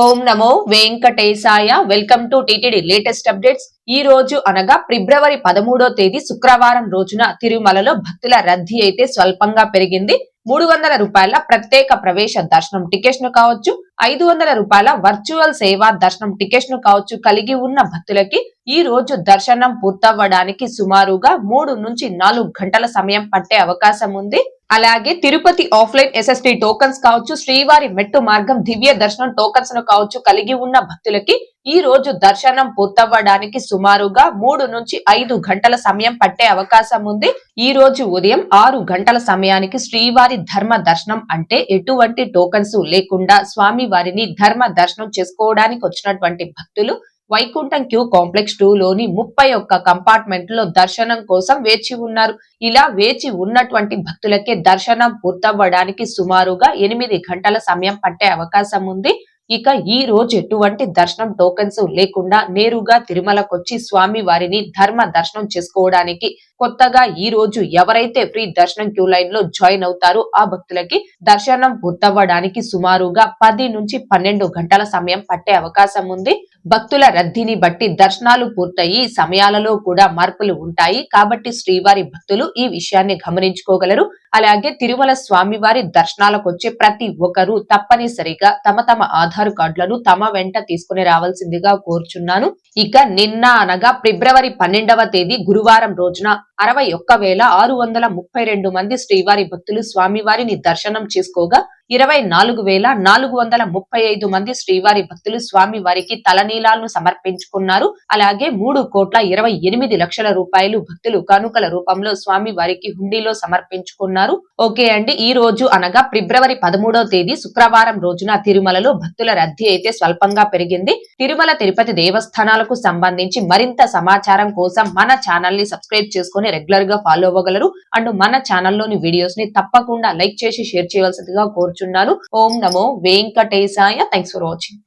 Om Namo Venkatesaya. Welcome to TTD latest updates. ఈ రోజు అనగా ఫిబ్రవరి 13వ తేదీ శుక్రవారం రోజున తిరుమలలో భక్తుల రద్దీ అయితే స్వల్పంగా పెరిగింది. 300 రూపాయల ప్రత్యేక ప్రవేశ దర్శనం టికెట్స్ ను కావచ్చు, 500 రూపాయల వర్చువల్ సేవా దర్శనం టికెట్స్ ను కావచ్చు కలిగి ఉన్న భక్తులకి ఈ రోజు దర్శనం పూర్తవ్వడానికి సుమారుగా 3 నుంచి 4 గంటల సమయం పట్టే అవకాశం ఉంది. అలాగే తిరుపతి ఆఫ్లైన్ ఎస్ఎస్డి టోకన్స్ కావచ్చు, శ్రీవారి మెట్టు మార్గం దివ్య దర్శనం టోకన్స్ ను కావచ్చు కలిగి ఉన్న భక్తులకి ఈ రోజు దర్శనం పూర్తవ్వడానికి సుమారుగా 3 నుంచి 5 గంటల సమయం పట్టే అవకాశం ఉంది. ఈ రోజు ఉదయం 6 గంటల సమయానికి శ్రీవారి ధర్మ దర్శనం అంటే ఎటువంటి టోకన్స్ లేకుండా స్వామి వారిని ధర్మ దర్శనం చేసుకోవడానికి వచ్చినటువంటి భక్తులు వైకుంఠం క్యూ కాంప్లెక్స్ 2 లోని 31 కంపార్ట్మెంట్ లో దర్శనం కోసం వేచి ఉన్నారు. ఇలా వేచి ఉన్నటువంటి భక్తులకే దర్శనం పూర్తవ్వడానికి సుమారుగా 8 గంటల సమయం పట్టే అవకాశం ఉంది. ఇక ఈ రోజు ఎటువంటి దర్శనం టోకెన్స్ లేకుండా నేరుగా తిరుమలకొచ్చి స్వామి వారిని ధర్మ దర్శనం చేసుకోవడానికి కొత్తగా ఈ రోజు ఎవరైతే ఫ్రీ దర్శనం క్యూ లైన్ లో జాయిన్ అవుతారో ఆ భక్తులకి దర్శనం పూర్తవ్వడానికి సుమారుగా 10 నుంచి 12 గంటల సమయం పట్టే అవకాశం ఉంది. భక్తుల రద్దీని బట్టి దర్శనాలు పూర్తయి సమయాలలో కూడా మార్పులు ఉంటాయి కాబట్టి శ్రీవారి భక్తులు ఈ విషయాన్ని గమనించుకోగలరు. అలాగే తిరుమల స్వామివారి దర్శనాలకు వచ్చే ప్రతి ఒక్కరూ తప్పనిసరిగా తమ ఆధార్ కార్డులను తమ వెంట తీసుకుని రావాల్సిందిగా కోరుచున్నాను. ఇక నిన్న అనగా ఫిబ్రవరి 12వ తేదీ గురువారం రోజున 61,632 మంది శ్రీవారి భక్తులు స్వామివారిని దర్శనం చేసుకోగా 24,435 మంది శ్రీవారి భక్తులు స్వామి వారికి తలనీలాలను సమర్పించుకున్నారు. అలాగే 3,28,00,000 రూపాయలు భక్తులు కానుకల రూపంలో స్వామి వారికి హుండీలో సమర్పించుకున్నారు. ఓకే అండి, ఈ రోజు అనగా ఫిబ్రవరి 13వ తేదీ శుక్రవారం రోజున తిరుమలలో భక్తుల రద్దీ అయితే స్వల్పంగా పెరిగింది. తిరుమల తిరుపతి దేవస్థానాలకు సంబంధించి మరింత సమాచారం కోసం మన ఛానల్ ని సబ్స్క్రైబ్ చేసుకుని రెగ్యులర్ గా ఫాలో అవ్వగలరు. అండ్ మన ఛానల్లోని వీడియోస్ ని తప్పకుండా లైక్ చేసి షేర్ చేయవలసిందిగా కోరుచున్నాను. ఓం నమో వెంకటేశాయ. Thanks for watching.